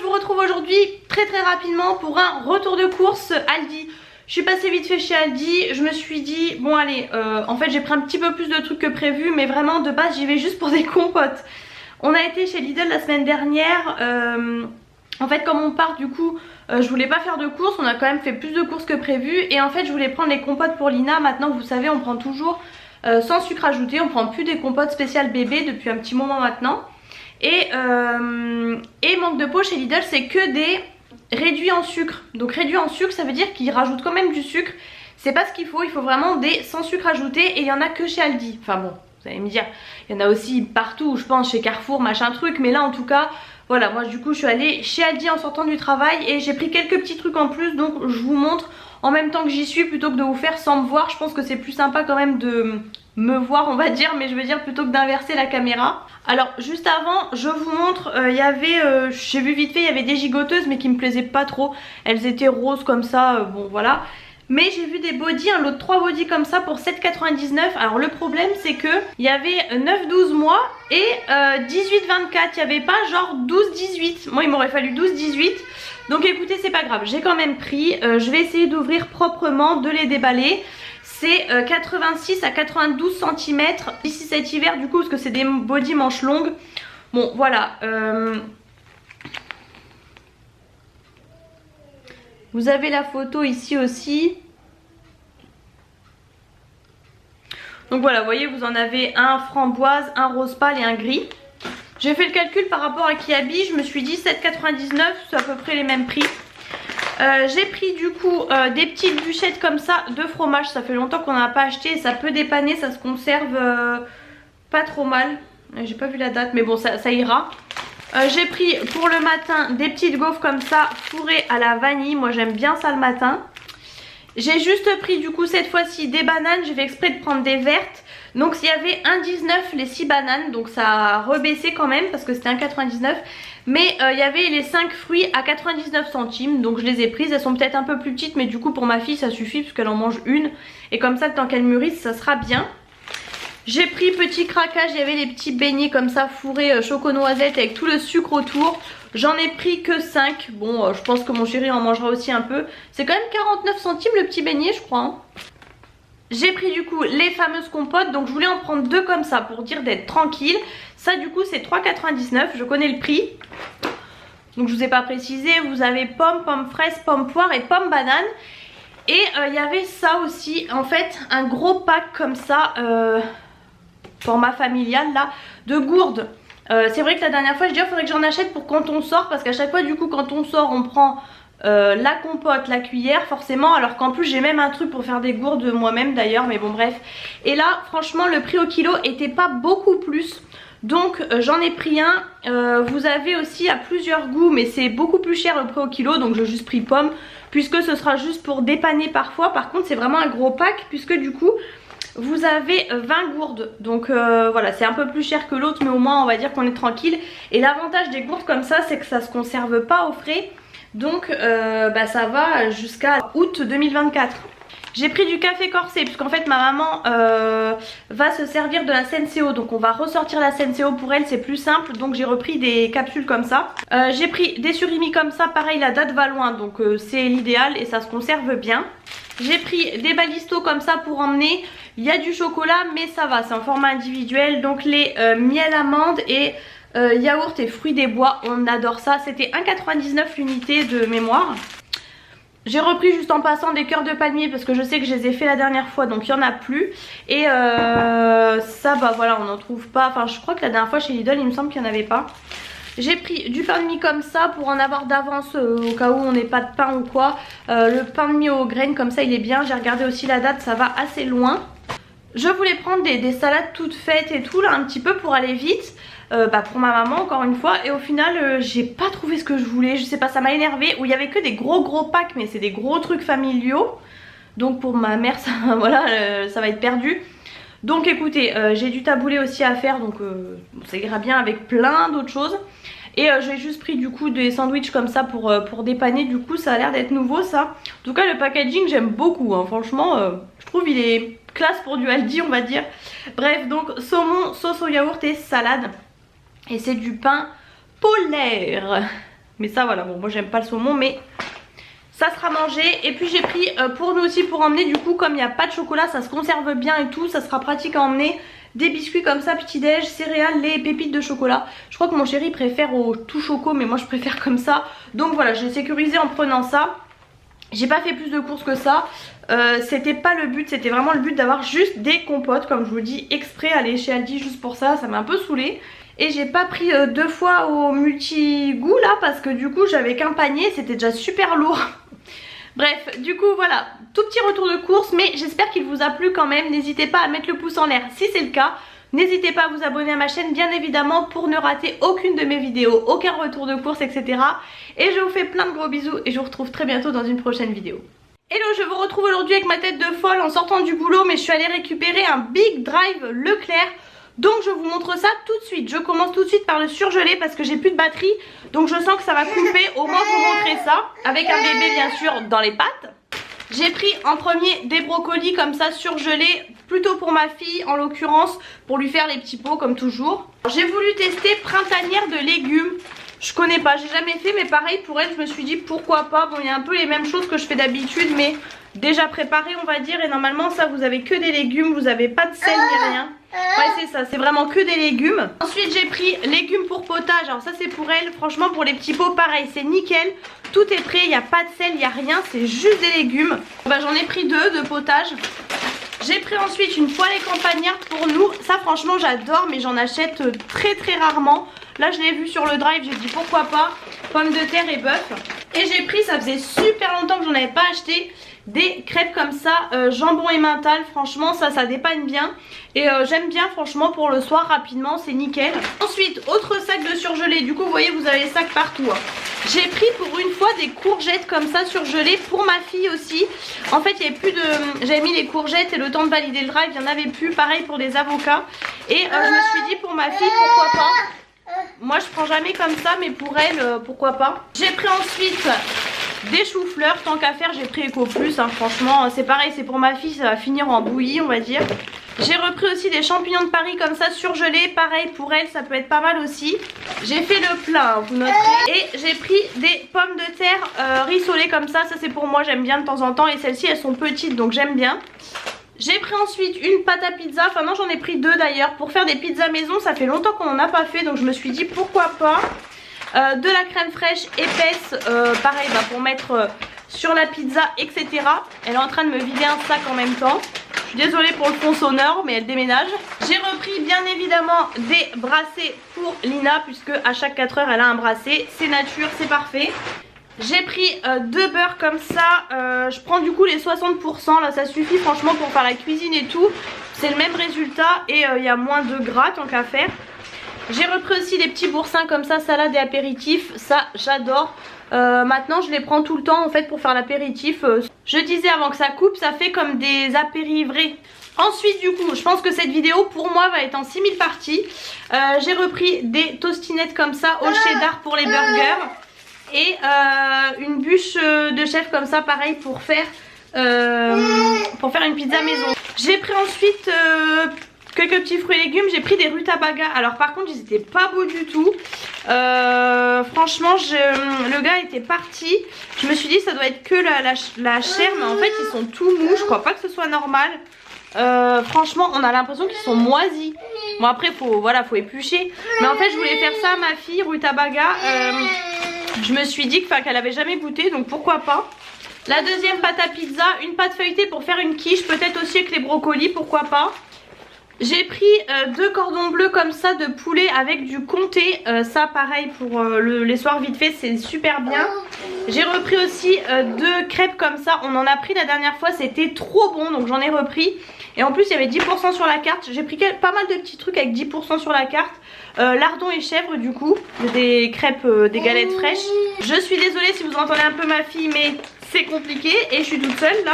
vous retrouve aujourd'hui très rapidement pour un retour de course Aldi. Je suis passée vite fait chez Aldi, je me suis dit bon allez, en fait j'ai pris un petit peu plus de trucs que prévu, mais vraiment de base j'y vais juste pour des compotes. On a été chez Lidl la semaine dernière, en fait comme on part du coup je voulais pas faire de courses, on a quand même fait plus de courses que prévu. Et en fait je voulais prendre les compotes pour Lina. Maintenant vous savez on prend toujours sans sucre ajouté, on prend plus des compotes spéciales bébé depuis un petit moment maintenant. Et manque de peau chez Lidl c'est que des réduits en sucre. Donc réduits en sucre ça veut dire qu'ils rajoutent quand même du sucre. C'est pas ce qu'il faut vraiment des sans sucre ajouté. Et il y en a que chez Aldi. Enfin bon, vous allez me dire, il y en a aussi partout, je pense chez Carrefour machin truc. Mais là en tout cas voilà, moi du coup je suis allée chez Aldi en sortant du travail. Et j'ai pris quelques petits trucs en plus. Donc je vous montre en même temps que j'y suis, plutôt que de vous faire sans me voir. Je pense que c'est plus sympa quand même de me voir on va dire, mais je veux dire plutôt que d'inverser la caméra. Alors juste avant je vous montre, il y avait, j'ai vu vite fait, il y avait des gigoteuses mais qui me plaisaient pas trop. Elles étaient roses comme ça, bon voilà. Mais j'ai vu des bodys, un lot de 3 bodys comme ça pour 7,99. Alors le problème c'est que il y avait 9-12 mois et 18-24. Il n'y avait pas genre 12-18. Moi il m'aurait fallu 12-18. Donc écoutez c'est pas grave, j'ai quand même pris. Je vais essayer d'ouvrir proprement, de les déballer. C'est 86 à 92 cm d'ici cet hiver du coup parce que c'est des bodys manches longues. Bon voilà. Vous avez la photo ici aussi. Donc voilà, vous voyez, vous en avez un framboise, un rose pâle et un gris. J'ai fait le calcul par rapport à Kiabi, je me suis dit 7,99, c'est à peu près les mêmes prix. J'ai pris du coup des petites bûchettes comme ça de fromage. Ça fait longtemps qu'on n'en a pas acheté et ça peut dépanner, ça se conserve pas trop mal. J'ai pas vu la date mais bon ça ira. J'ai pris pour le matin des petites gaufres comme ça fourrées à la vanille. Moi j'aime bien ça le matin. J'ai juste pris du coup cette fois-ci des bananes. J'ai fait exprès de prendre des vertes. Donc s'il y avait 1,19 les 6 bananes. Donc ça a rebaissé quand même parce que c'était 1,99. Mais il y avait les 5 fruits à 99 centimes. Donc je les ai prises. Elles sont peut-être un peu plus petites mais du coup pour ma fille ça suffit parce qu'elle en mange une. Et comme ça le temps qu'elle mûrisse ça sera bien. J'ai pris petit craquage, il y avait les petits beignets comme ça fourrés choco-noisette avec tout le sucre autour. J'en ai pris que 5. Bon, je pense que mon chéri en mangera aussi un peu. C'est quand même 49 centimes le petit beignet je crois. Hein. J'ai pris du coup les fameuses compotes. Donc je voulais en prendre 2 comme ça pour dire d'être tranquille. Ça du coup c'est 3,99. Je connais le prix. Donc je vous ai pas précisé. Vous avez pommes, pommes fraises, pommes poires et pommes bananes. Et il y avait ça aussi. En fait un gros pack comme ça. Format familial là de gourdes. C'est vrai que la dernière fois je dis il faudrait que j'en achète pour quand on sort, parce qu'à chaque fois du coup quand on sort on prend la compote, la cuillère forcément, alors qu'en plus j'ai même un truc pour faire des gourdes moi-même d'ailleurs, mais bon bref. Et là franchement le prix au kilo était pas beaucoup plus, donc j'en ai pris un. Vous avez aussi à plusieurs goûts mais c'est beaucoup plus cher le prix au kilo, donc j'ai juste pris pomme puisque ce sera juste pour dépanner parfois. Par contre c'est vraiment un gros pack puisque du coup vous avez 20 gourdes. Donc voilà, c'est un peu plus cher que l'autre mais au moins on va dire qu'on est tranquille. Et l'avantage des gourdes comme ça c'est que ça se conserve pas au frais. Donc ça va jusqu'à août 2024. J'ai pris du café corsé puisqu'en fait ma maman va se servir de la Senseo. Donc on va ressortir la Senseo pour elle, c'est plus simple. Donc j'ai repris des capsules comme ça. J'ai pris des surimi comme ça, pareil la date va loin. Donc c'est l'idéal et ça se conserve bien. J'ai pris des balistos comme ça pour emmener. Il y a du chocolat mais ça va, c'est en format individuel. Donc les miel amande et yaourt et fruits des bois, on adore ça. C'était 1,99 l'unité de mémoire. J'ai repris juste en passant des cœurs de palmier parce que je sais que je les ai fait la dernière fois, donc il n'y en a plus. Et ça bah voilà, on n'en trouve pas. Enfin je crois que la dernière fois chez Lidl il me semble qu'il n'y en avait pas. J'ai pris du pain de mie comme ça pour en avoir d'avance au cas où on n'ait pas de pain ou quoi. Le pain de mie aux graines comme ça il est bien. J'ai regardé aussi la date, ça va assez loin. Je voulais prendre des salades toutes faites et tout là un petit peu pour aller vite. Pour ma maman encore une fois. Et au final j'ai pas trouvé ce que je voulais. Je sais pas, ça m'a énervé. Où il y avait que des gros packs mais c'est des gros trucs familiaux. Donc pour ma mère ça, voilà, ça va être perdu. Donc écoutez, j'ai du taboulé aussi à faire. Donc ça ira bien avec plein d'autres choses. Et j'ai juste pris du coup des sandwichs comme ça pour dépanner. Du coup ça a l'air d'être nouveau ça. En tout cas le packaging j'aime beaucoup hein. Franchement je trouve il est classe pour du Aldi on va dire. Bref donc saumon, sauce au yaourt et salade. Et c'est du pain polaire. Mais ça voilà, bon moi j'aime pas le saumon mais ça sera mangé. Et puis j'ai pris pour nous aussi pour emmener, du coup comme il n'y a pas de chocolat, ça se conserve bien et tout, ça sera pratique à emmener. Des biscuits comme ça, petit déj, céréales, lait et pépites de chocolat. Je crois que mon chéri préfère au tout choco mais moi je préfère comme ça. Donc voilà, je l'ai sécurisé en prenant ça. J'ai pas fait plus de courses que ça. C'était pas le but, c'était vraiment le but d'avoir juste des compotes. Comme je vous dis, exprès aller chez Aldi juste pour ça, ça m'a un peu saoulée. Et j'ai pas pris 2 fois au multi-goût là parce que du coup j'avais qu'un panier, c'était déjà super lourd. Bref, du coup voilà, tout petit retour de course, mais j'espère qu'il vous a plu quand même. N'hésitez pas à mettre le pouce en l'air si c'est le cas. N'hésitez pas à vous abonner à ma chaîne bien évidemment pour ne rater aucune de mes vidéos, aucun retour de course, etc. Et je vous fais plein de gros bisous et je vous retrouve très bientôt dans une prochaine vidéo. Hello, je vous retrouve aujourd'hui avec ma tête de folle en sortant du boulot, mais je suis allée récupérer un Big Drive Leclerc. Donc je vous montre ça tout de suite. Je commence tout de suite par le surgelé parce que j'ai plus de batterie. Donc je sens que ça va couper, au moins vous montrer ça. Avec un bébé bien sûr dans les pattes. J'ai pris en premier des brocolis comme ça surgelés, plutôt pour ma fille en l'occurrence, pour lui faire les petits pots comme toujours. J'ai voulu tester printanière de légumes. Je connais pas, j'ai jamais fait, mais pareil pour elle je me suis dit pourquoi pas. Bon il y a un peu les mêmes choses que je fais d'habitude mais déjà préparé on va dire. Et normalement ça vous avez que des légumes, vous avez pas de sel ni rien. Ouais c'est ça, c'est vraiment que des légumes. Ensuite j'ai pris légumes pour potage, alors ça c'est pour elle. Franchement pour les petits pots pareil c'est nickel. Tout est prêt, il n'y a pas de sel, il n'y a rien, c'est juste des légumes. Bah, j'en ai pris 2 de potage. J'ai pris ensuite une poêlée campagnarde pour nous. Ça franchement j'adore mais j'en achète très rarement. Là je l'ai vu sur le drive, j'ai dit pourquoi pas. Pommes de terre et bœuf. Et j'ai pris, ça faisait super longtemps que j'en avais pas acheté, des crêpes comme ça, jambon emmental. Franchement ça dépanne bien. Et j'aime bien franchement pour le soir rapidement, c'est nickel. Ensuite autre sac de surgelé, du coup vous voyez vous avez les sacs partout hein. J'ai pris pour une fois des courgettes comme ça surgelées pour ma fille aussi. En fait il y avait plus de... J'avais mis les courgettes et le temps de valider le drive il n'y en avait plus. Pareil pour les avocats. Et je me suis dit pour ma fille pourquoi pas. Moi je prends jamais comme ça mais pour elle pourquoi pas. J'ai pris ensuite des choux-fleurs, tant qu'à faire j'ai pris Eco Plus hein. Franchement c'est pareil, c'est pour ma fille, ça va finir en bouillie on va dire. J'ai repris aussi des champignons de Paris comme ça surgelés, pareil pour elle ça peut être pas mal aussi. J'ai fait le plein vous noterez. Et j'ai pris des pommes de terre rissolées comme ça c'est pour moi, j'aime bien de temps en temps. Et celles-ci elles sont petites donc j'aime bien. J'ai pris ensuite une pâte à pizza, enfin non j'en ai pris 2 d'ailleurs. Pour faire des pizzas maison ça fait longtemps qu'on n'en a pas fait donc je me suis dit pourquoi pas. De la crème fraîche épaisse, pareil bah, pour mettre sur la pizza etc. Elle est en train de me vider un sac en même temps. Je suis désolée pour le fond sonore mais elle déménage. J'ai repris bien évidemment des brassés pour Lina puisque à chaque 4 heures elle a un brassé. C'est nature, c'est parfait. J'ai pris 2 beurres comme ça, je prends du coup les 60%, là ça suffit franchement pour faire la cuisine et tout. C'est le même résultat et il y a moins de gras tant qu'à faire. J'ai repris aussi des petits boursins comme ça, salade et apéritif, ça j'adore. Maintenant je les prends tout le temps en fait pour faire l'apéritif. Je disais avant que ça coupe, ça fait comme des apéris vrais. Ensuite du coup je pense que cette vidéo pour moi va être en 6000 parties. J'ai repris des tostinettes comme ça au cheddar pour les burgers. Et une bûche de chef comme ça pareil pour faire une pizza maison. J'ai pris ensuite quelques petits fruits et légumes. J'ai pris des rutabagas. Alors par contre ils étaient pas beaux du tout. Franchement le gars était parti. Je me suis dit ça doit être que la chair. Mais en fait ils sont tout mous. Je crois pas que ce soit normal. Franchement on a l'impression qu'ils sont moisis. Bon après faut éplucher. Mais en fait je voulais faire ça à ma fille rutabaga. Je me suis dit qu'elle avait jamais goûté donc pourquoi pas. La deuxième pâte à pizza, une pâte feuilletée pour faire une quiche, peut-être aussi avec les brocolis, pourquoi pas. J'ai pris 2 cordons bleus comme ça de poulet avec du comté, ça pareil pour les soirs vite fait c'est super bien. J'ai repris aussi 2 crêpes comme ça, on en a pris la dernière fois, c'était trop bon donc j'en ai repris. Et en plus il y avait 10% sur la carte, j'ai pris pas mal de petits trucs avec 10% sur la carte. Lardon et chèvre du coup, des crêpes, des galettes fraîches. Je suis désolée si vous entendez un peu ma fille mais c'est compliqué et je suis toute seule là.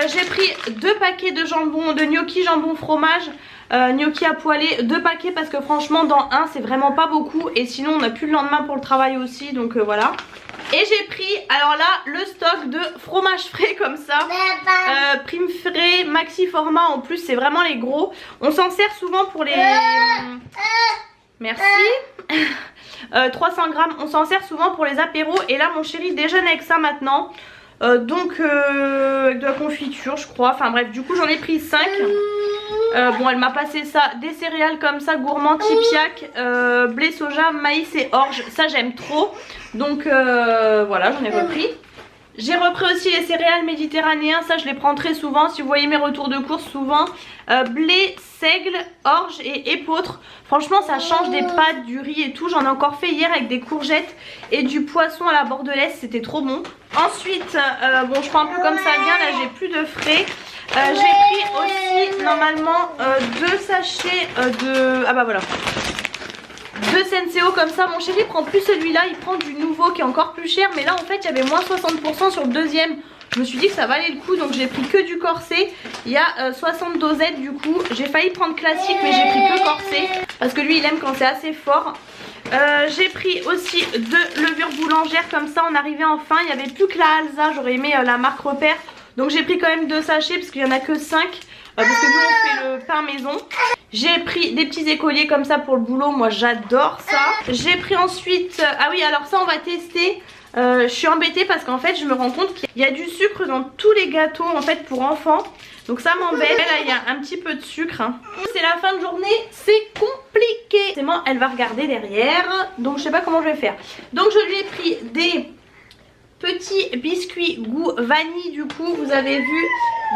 J'ai pris 2 paquets de jambon, de gnocchi jambon fromage, gnocchi à poêler, 2 paquets parce que franchement dans un c'est vraiment pas beaucoup et sinon on n'a plus le lendemain pour le travail aussi donc voilà. Et j'ai pris alors là le stock de fromage frais comme ça, prime frais, maxi format en plus c'est vraiment les gros. On s'en sert souvent pour les... Merci. 300 grammes, on s'en sert souvent pour les apéros. Et là mon chéri déjeune avec ça maintenant. Donc avec de la confiture je crois. Enfin bref, du coup j'en ai pris 5. Bon, elle m'a passé ça, des céréales comme ça, gourmand, tipiac, blé, soja, maïs et orge. Ça j'aime trop. Donc voilà, j'en ai repris. J'ai repris aussi les céréales méditerranéens, ça je les prends très souvent. Si vous voyez mes retours de course souvent, blé, seigle, orge et épeautre. Franchement ça change des pâtes, du riz et tout. J'en ai encore fait hier avec des courgettes et du poisson à la bordelaise, c'était trop bon. Ensuite, bon je prends un peu comme ça vient, là j'ai plus de frais. J'ai pris aussi normalement 2 sachets de... Ah bah voilà, 2 Senseo comme ça. Mon chéri prend plus celui-là, il prend du nouveau qui est encore plus cher. Mais là en fait il y avait moins 60% sur le deuxième. Je me suis dit que ça valait le coup, donc j'ai pris que du corset. Il y a 60 dosettes du coup. J'ai failli prendre classique mais j'ai pris que corset parce que lui il aime quand c'est assez fort. J'ai pris aussi 2 levures boulangères comme ça. On arrivait enfin, il n'y avait plus que la Alsa. J'aurais aimé la marque Repère. Donc j'ai pris quand même 2 sachets parce qu'il n'y en a que 5. Parce que nous on fait le pain maison. J'ai pris des petits écoliers comme ça pour le boulot. Moi j'adore ça. J'ai pris ensuite... Ah oui, alors ça on va tester. Je suis embêtée parce qu'en fait je me rends compte qu'il y a du sucre dans tous les gâteaux en fait pour enfants. Donc ça m'embête. Là il y a un petit peu de sucre. C'est la fin de journée, c'est compliqué. Elle va regarder derrière. Donc je sais pas comment je vais faire. Donc je lui ai pris des... petits biscuits goût vanille. Du coup vous avez vu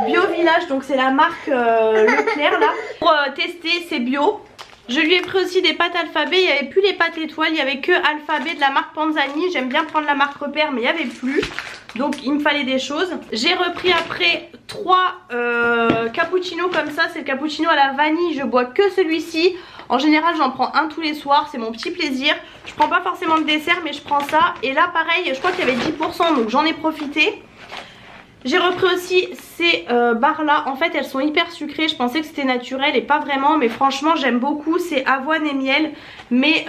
Bio Village, donc c'est la marque Leclerc là. Pour tester, c'est bio. Je lui ai pris aussi des pâtes alphabet. Il n'y avait plus les pâtes étoiles, il n'y avait que alphabet de la marque Panzani. J'aime bien prendre la marque Repère mais il n'y avait plus. Donc il me fallait des choses. J'ai repris après 3 cappuccinos comme ça. C'est le cappuccino à la vanille, je bois que celui-ci. En général j'en prends un tous les soirs, c'est mon petit plaisir. Je prends pas forcément le dessert mais je prends ça. Et là pareil, je crois qu'il y avait 10% donc j'en ai profité. J'ai repris aussi ces barres là. En fait elles sont hyper sucrées, je pensais que c'était naturel et pas vraiment. Mais franchement j'aime beaucoup, c'est avoine et miel. Mais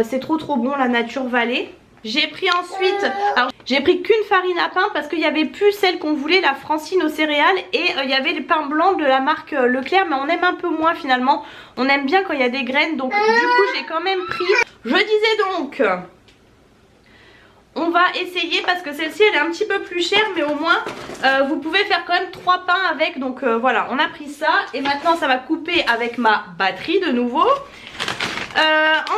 c'est trop bon la Nature Valley. J'ai pris ensuite, alors j'ai pris qu'une farine à pain parce qu'il n'y avait plus celle qu'on voulait, la Francine aux céréales. Et il y avait le pain blanc de la marque Leclerc, mais on aime un peu moins finalement. On aime bien quand il y a des graines, donc du coup j'ai quand même pris. Je disais donc, on va essayer parce que celle-ci elle est un petit peu plus chère, mais au moins vous pouvez faire quand même 3 pains avec. Donc voilà, on a pris ça et maintenant ça va couper avec ma batterie de nouveau.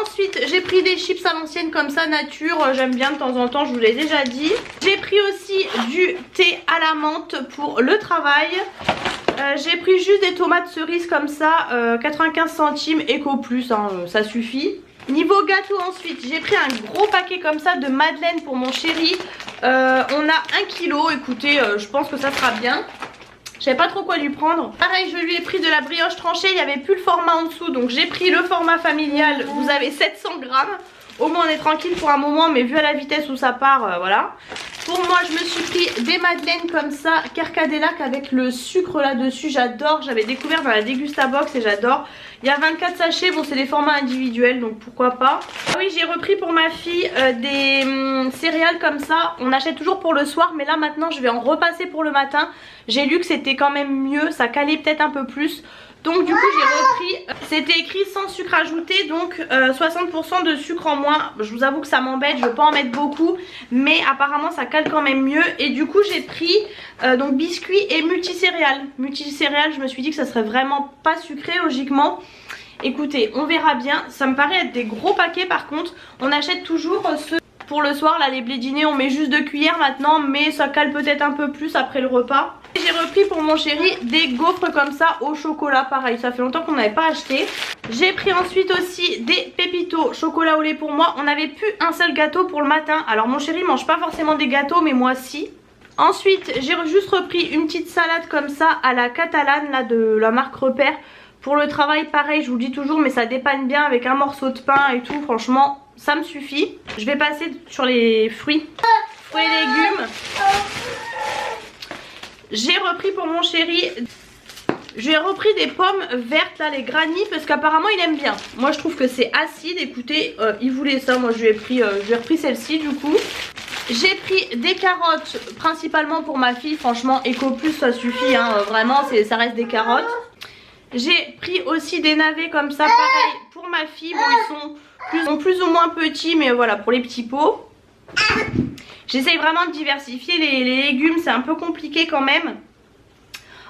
Ensuite j'ai pris des chips à l'ancienne comme ça nature, j'aime bien de temps en temps, je vous l'ai déjà dit. J'ai pris aussi du thé à la menthe pour le travail. J'ai pris juste des tomates cerises comme ça, 95 centimes Eco Plus, hein, ça suffit. Niveau gâteau ensuite, j'ai pris un gros paquet comme ça de madeleine pour mon chéri. On a 1 kilo, écoutez, je pense que ça sera bien. Je savais pas trop quoi lui prendre. Pareil, je lui ai pris de la brioche tranchée. Il n'y avait plus le format en dessous. Donc j'ai pris le format familial. Vous avez 700 grammes. Au moins on est tranquille pour un moment. Mais vu à la vitesse où ça part, voilà. Pour moi je me suis pris des madeleines comme ça. Carcadélac avec le sucre là dessus. J'adore. J'avais découvert dans la Dégustabox et j'adore. Il y a 24 sachets. Bon c'est des formats individuels donc pourquoi pas. Ah oui, j'ai repris pour ma fille des céréales comme ça. On achète toujours pour le soir. Mais là maintenant je vais en repasser pour le matin. J'ai lu que c'était quand même mieux. Ça calait peut-être un peu plus. Donc du coup j'ai repris, c'était écrit sans sucre ajouté, donc 60% de sucre en moins. Je vous avoue que ça m'embête, je veux pas en mettre beaucoup, mais apparemment ça cale quand même mieux. Et du coup j'ai pris donc biscuits et multicéréales. Multicéréales, je me suis dit que ça serait vraiment pas sucré logiquement. Écoutez, on verra bien, ça me paraît être des gros paquets par contre. On achète toujours ceux pour le soir, là les blés dîners on met juste 2 cuillères maintenant, mais ça cale peut-être un peu plus après le repas. J'ai repris pour mon chéri des gaufres comme ça au chocolat, pareil, ça fait longtemps qu'on n'avait pas acheté. J'ai pris ensuite aussi des pépitos chocolat au lait pour moi. On n'avait plus un seul gâteau pour le matin. Alors mon chéri mange pas forcément des gâteaux mais moi si. Ensuite j'ai juste repris une petite salade comme ça à la catalane là de la marque Repère. Pour le travail pareil, je vous le dis toujours, mais ça dépanne bien avec un morceau de pain et tout, franchement ça me suffit. Je vais passer sur les fruits et légumes. J'ai repris pour mon chéri, j'ai repris des pommes vertes là, les granny, parce qu'apparemment il aime bien. Moi je trouve que c'est acide, écoutez, il voulait ça, moi je lui ai repris celle-ci du coup. J'ai pris des carottes principalement pour ma fille, franchement Eco Plus ça suffit, hein, vraiment ça reste des carottes. J'ai pris aussi des navets comme ça, pareil pour ma fille. Bon, ils sont plus ou moins petits, mais voilà, pour les petits pots. J'essaye vraiment de diversifier les légumes, c'est un peu compliqué quand même.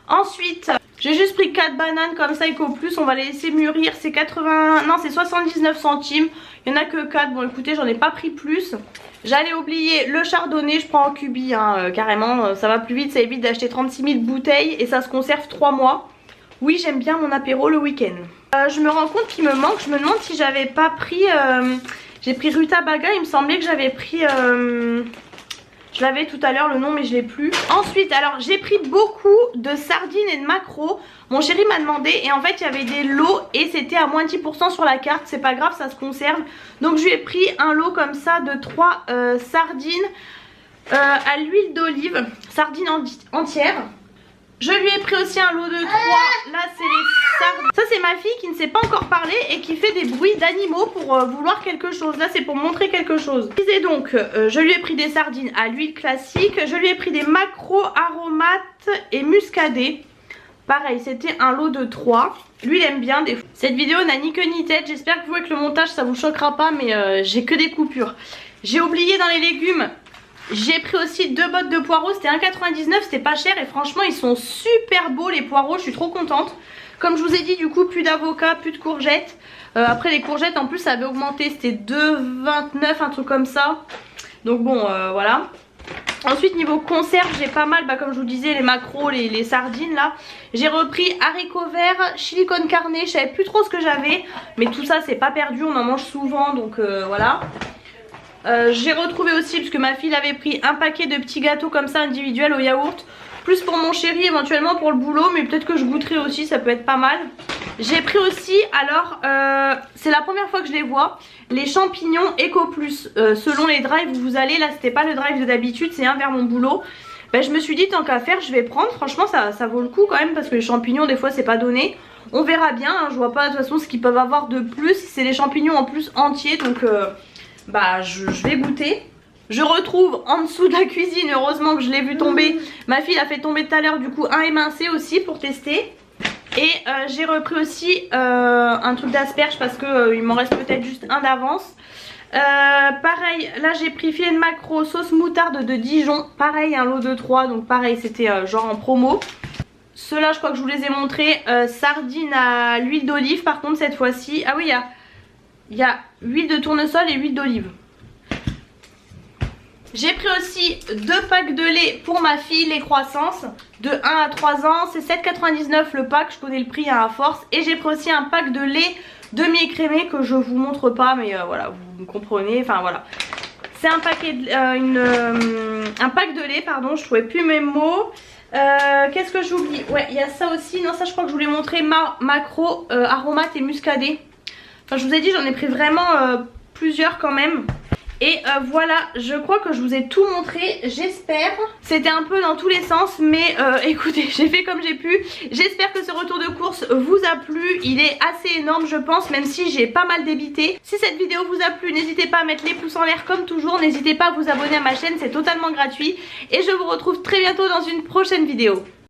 Ensuite, j'ai juste pris 4 bananes comme ça, Eco Plus, on va les laisser mûrir. C'est 79 centimes. Il n'y en a que 4, bon écoutez, j'en ai pas pris plus. J'allais oublier le chardonnay, je prends en cubi hein, carrément, ça va plus vite, ça évite d'acheter 36 000 bouteilles et ça se conserve 3 mois. Oui, j'aime bien mon apéro le week-end. Je me rends compte qu'il me manque, je me demande si j'avais pas pris... j'ai pris Rutabaga, il me semblait que j'avais pris... je l'avais tout à l'heure le nom mais je l'ai plus. Ensuite alors j'ai pris beaucoup de sardines et de maquereaux. Mon chéri m'a demandé et en fait il y avait des lots et c'était à moins 10% sur la carte. C'est pas grave, ça se conserve. Donc je lui ai pris un lot comme ça de 3 sardines à l'huile d'olive. Sardines entières. Je lui ai pris aussi un lot de 3. Là c'est les sardines. Ça c'est ma fille qui ne sait pas encore parler et qui fait des bruits d'animaux pour vouloir quelque chose. Là c'est pour montrer quelque chose. Et donc je lui ai pris des sardines à l'huile classique. Je lui ai pris des maquereaux aromates et muscadés. Pareil, c'était un lot de 3. Lui il aime bien des fois. Cette vidéo n'a ni queue ni tête. J'espère que vous avec le montage ça vous choquera pas, mais j'ai que des coupures. J'ai oublié dans les légumes. J'ai pris aussi 2 bottes de poireaux, c'était 1,99, c'était pas cher et franchement ils sont super beaux les poireaux, je suis trop contente. Comme je vous ai dit du coup plus d'avocats, plus de courgettes. Après les courgettes en plus ça avait augmenté, c'était 2,29 un truc comme ça. Donc bon voilà. Ensuite niveau conserve j'ai pas mal, comme je vous disais les maquereaux, les sardines là. J'ai repris haricots verts, chili con carne, je savais plus trop ce que j'avais. Mais tout ça c'est pas perdu, on en mange souvent donc voilà. J'ai retrouvé aussi, parce que ma fille avait pris un paquet de petits gâteaux comme ça individuels au yaourt. Plus pour mon chéri éventuellement pour le boulot, mais peut-être que je goûterai aussi, ça peut être pas mal. J'ai pris aussi, alors c'est la première fois que je les vois, les champignons Eco Plus. Selon les drives où vous allez, là c'était pas le drive de d'habitude, c'est un vers mon boulot. Je me suis dit tant qu'à faire je vais prendre, franchement ça vaut le coup quand même parce que les champignons des fois c'est pas donné. On verra bien, hein, je vois pas de toute façon ce qu'ils peuvent avoir de plus, c'est les champignons en plus entiers donc... je vais goûter. Je retrouve en dessous de la cuisine, heureusement que je l'ai vu tomber. Ma fille l'a fait tomber tout à l'heure du coup un émincé aussi pour tester. Et j'ai repris aussi un truc d'asperges parce que il m'en reste peut-être juste un d'avance. Pareil, là j'ai pris filet de maquereau, sauce moutarde de Dijon. Pareil, un lot de 3, donc pareil c'était genre en promo. Ceux-là je crois que je vous les ai montrés. Sardines à l'huile d'olive par contre cette fois-ci. Ah oui, il y a huile de tournesol et huile d'olive. J'ai pris aussi 2 packs de lait pour ma fille, les croissances, de 1 à 3 ans. C'est 7,99 le pack, je connais le prix à force. Et j'ai pris aussi un pack de lait demi-écrémé que je vous montre pas, mais voilà, vous me comprenez, enfin voilà. C'est un paquet, un pack de lait, pardon, je trouvais plus mes mots. Qu'est-ce que j'oublie? Ouais, il y a ça aussi, non ça je crois que je vous l'ai montré, maquereau, aromate et muscadet. Enfin je vous ai dit j'en ai pris vraiment plusieurs quand même. Et voilà, je crois que je vous ai tout montré, j'espère. C'était un peu dans tous les sens, mais écoutez, j'ai fait comme j'ai pu. J'espère que ce retour de course vous a plu. Il est assez énorme je pense, même si j'ai pas mal débité. Si cette vidéo vous a plu, n'hésitez pas à mettre les pouces en l'air comme toujours. N'hésitez pas à vous abonner à ma chaîne, c'est totalement gratuit. Et je vous retrouve très bientôt dans une prochaine vidéo.